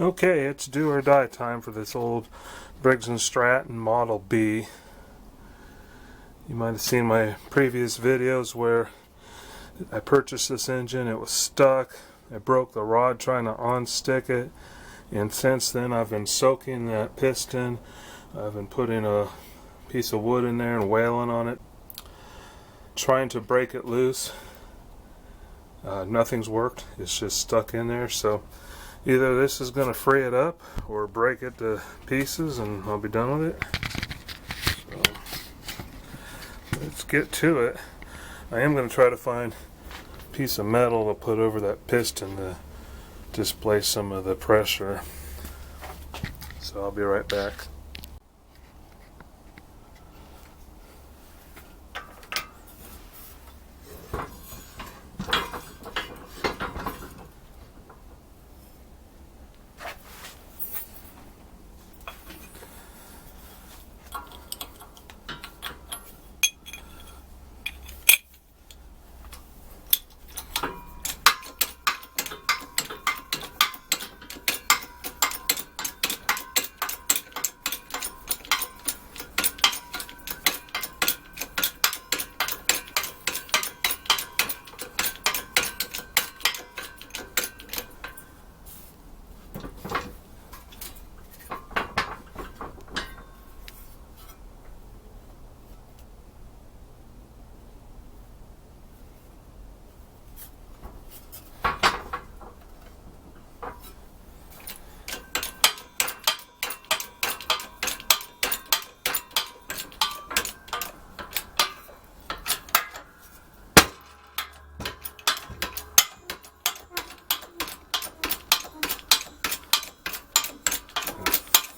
Okay, it's do or die time for this old Briggs Stratton Model B. You might have seen my previous videos where I purchased this engine. It was stuck. I broke the rod trying to unstick it, and since then I've been soaking that piston. I've been putting a piece of wood in there and wailing on it, trying to break it loose. Nothing's worked. It's just stuck in there. So either this is going to free it up or break it to pieces and I'll be done with it. So let's get to it. I am going to try to find a piece of metal to put over that piston to displace some of the pressure. So I'll be right back.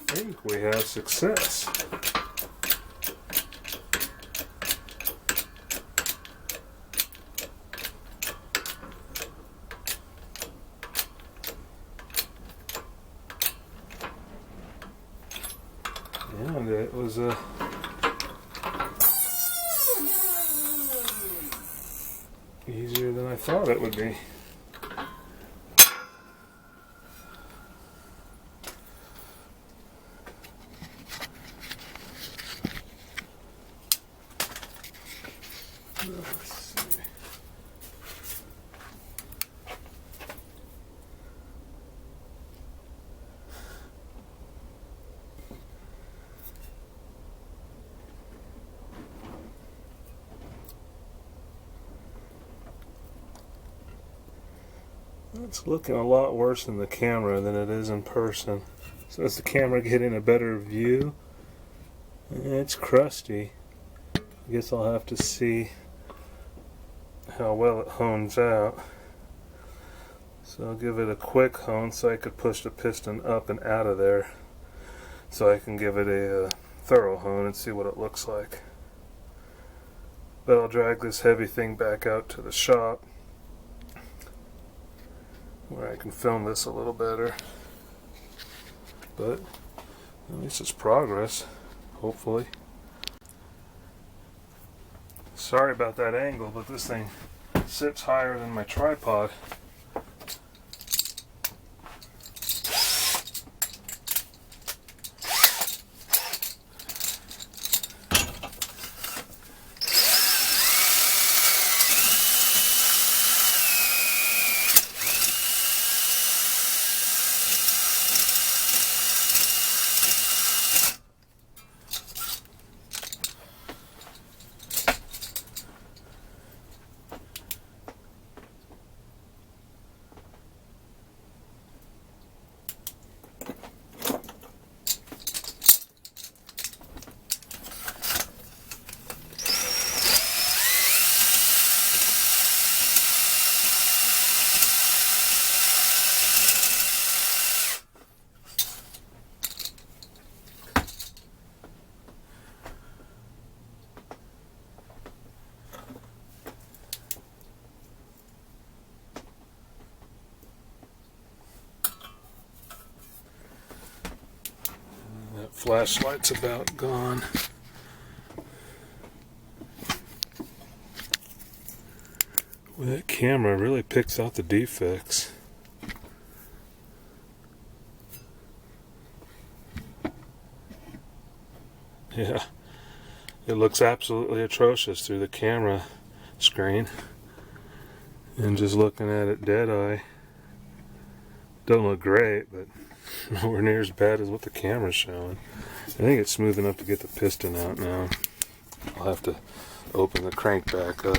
I think we have success. And it was easier than I thought it would be. Let's see. It's looking a lot worse in the camera than it is in person. So is the camera getting a better view? It's crusty. I guess I'll have to see how well it hones out. So I'll give it a quick hone so I could push the piston up and out of there, so I can give it a thorough hone and see what it looks like. But I'll drag this heavy thing back out to the shop where I can film this a little better. But at least it's progress, hopefully. Sorry about that angle, but this thing sits higher than my tripod. Flashlight's about gone. Well, that camera really picks out the defects. Yeah, it looks absolutely atrocious through the camera screen. And just looking at it dead eye, don't look great, but nowhere near as bad as what the camera's showing. I think it's smooth enough to get the piston out now. I'll have to open the crank back up.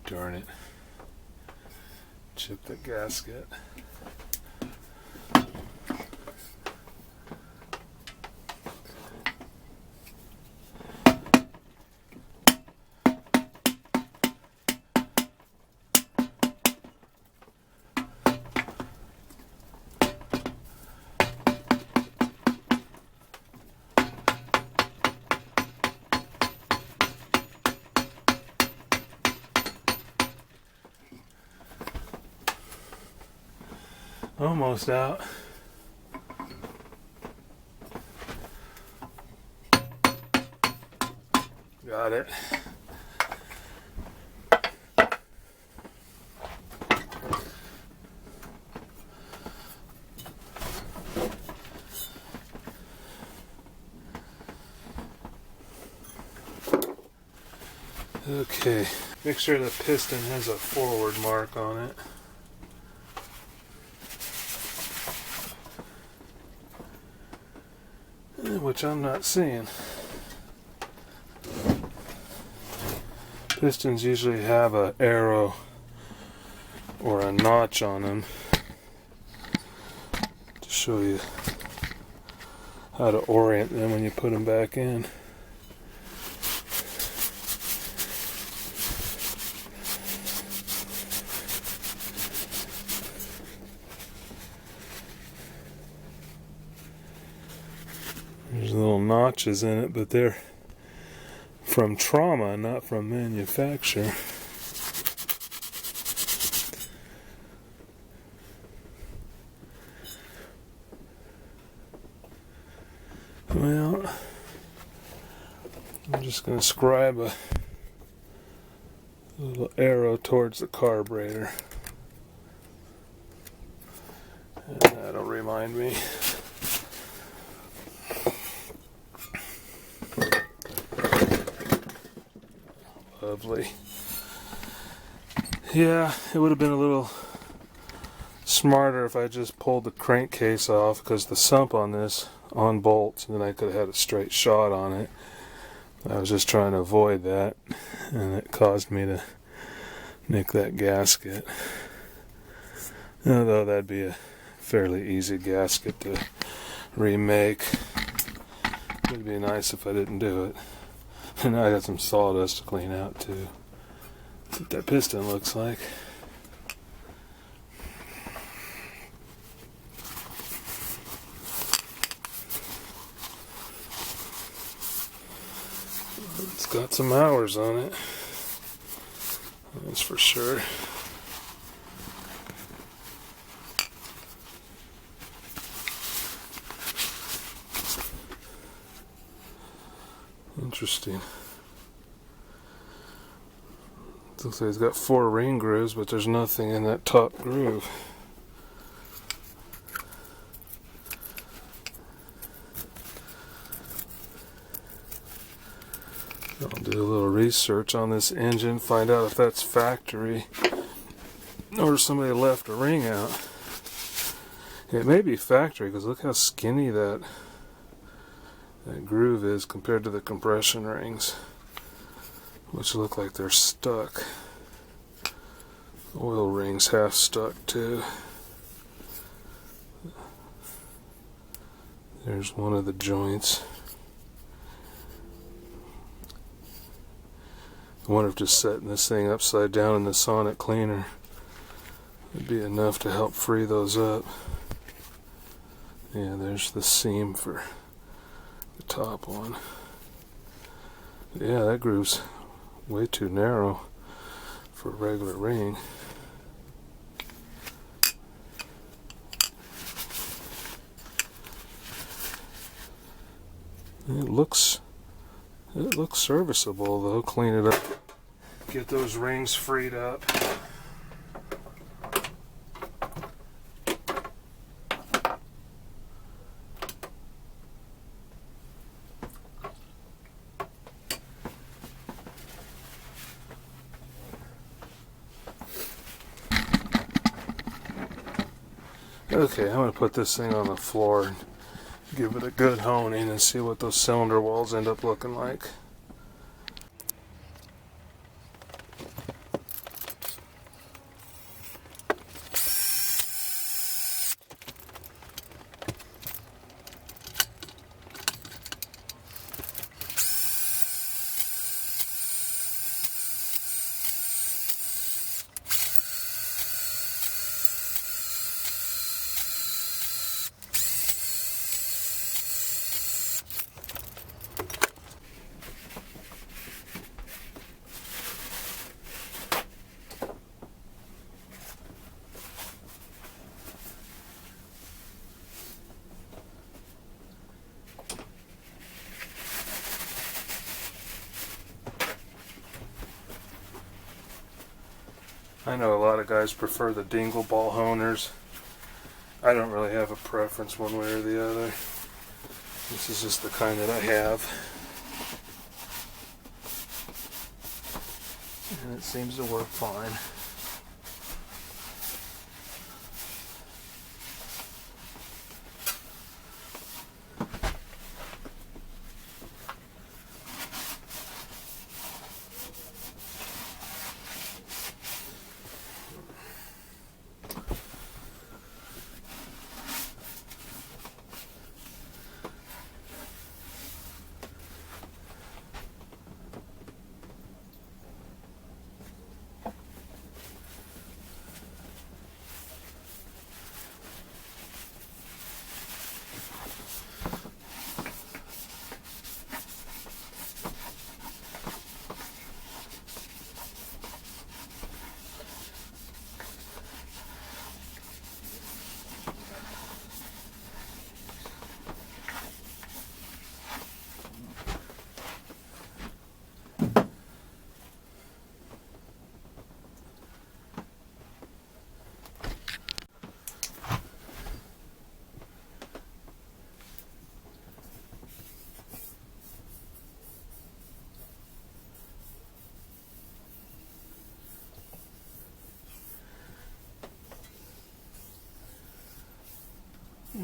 Darn it. Chip the gasket. Almost out. Got it. Okay, make sure the piston has a forward mark on it. Which I'm not seeing. Pistons usually have an arrow or a notch on them to show you how to orient them when you put them back in. notches in it, but they're from trauma, not from manufacture. Well, I'm just going to scribe a little arrow towards the carburetor. And that'll remind me. Lovely. Yeah, it would have been a little smarter if I just pulled the crankcase off, because the sump on this unbolts, and then I could have had a straight shot on it. I was just trying to avoid that, and it caused me to nick that gasket. Although that'd be a fairly easy gasket to remake. It'd be nice if I didn't do it. And I got some sawdust to clean out too. That's what that piston looks like. It's got some hours on it. That's for sure. Interesting. It looks like it's got 4 ring grooves, but there's nothing in that top groove. I'll do a little research on this engine, find out if that's factory or somebody left a ring out. It may be factory, because look how skinny that groove is compared to the compression rings, which look like they're stuck. Oil rings half stuck too. There's one of the joints. I wonder if just setting this thing upside down in the sonic cleaner would be enough to help free those up. Yeah, there's the seam for the top one. Yeah, that groove's way too narrow for a regular ring. It looks serviceable though. Clean it up. Get those rings freed up. Okay, I'm going to put this thing on the floor and give it a good honing and see what those cylinder walls end up looking like. I know a lot of guys prefer the dingle ball honers. I don't really have a preference one way or the other. This is just the kind that I have. And it seems to work fine.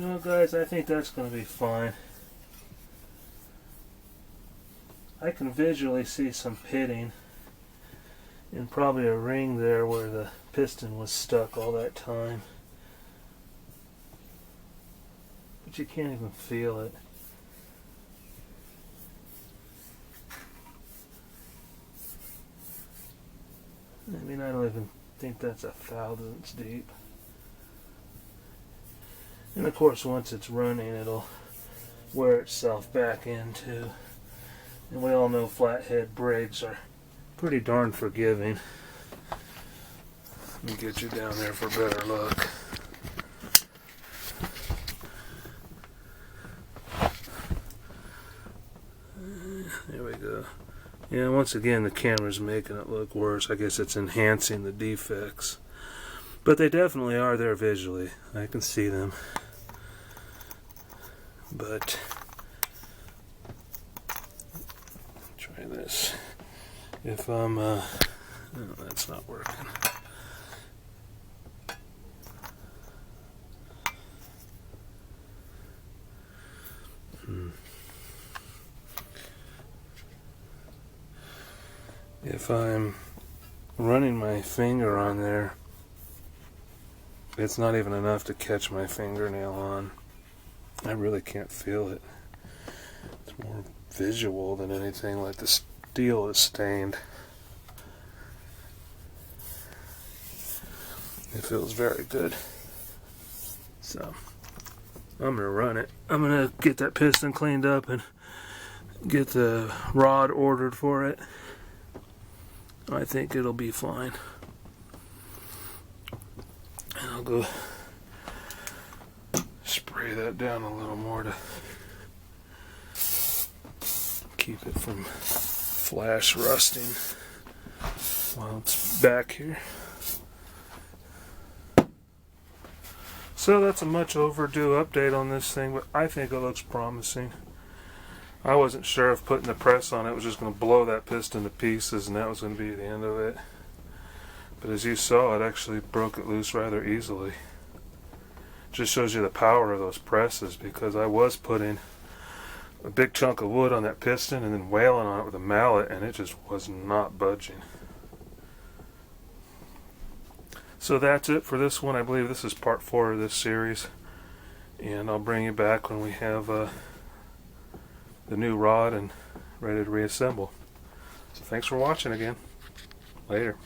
You know, guys, I think that's going to be fine. I can visually see some pitting and probably a ring there where the piston was stuck all that time. But you can't even feel it. I mean, I don't even think that's a thousandths deep. And of course, once it's running, it'll wear itself back into. And we all know flathead Briggs are pretty darn forgiving. Let me get you down there for a better look. There we go. Yeah, once again, the camera's making it look worse. I guess it's enhancing the defects. But they definitely are there visually. I can see them. But try this. If I'm no, that's not working. If I'm running my finger on there, it's not even enough to catch my fingernail on. I really can't feel it. It's more visual than anything, like the steel is stained. It feels very good. So, I'm going to run it. I'm going to get that piston cleaned up and get the rod ordered for it. I think it'll be fine. And I'll go spray that down a little more to keep it from flash rusting while it's back here. So that's a much overdue update on this thing, but I think it looks promising. I wasn't sure if putting the press on it was just going to blow that piston to pieces and that was going to be the end of it. But as you saw, it actually broke it loose rather easily. Just shows you the power of those presses, because I was putting a big chunk of wood on that piston and then wailing on it with a mallet, and it just was not budging. So that's it for this one. I believe this is part 4 of this series, and I'll bring you back when we have the new rod and ready to reassemble. So thanks for watching again. Later.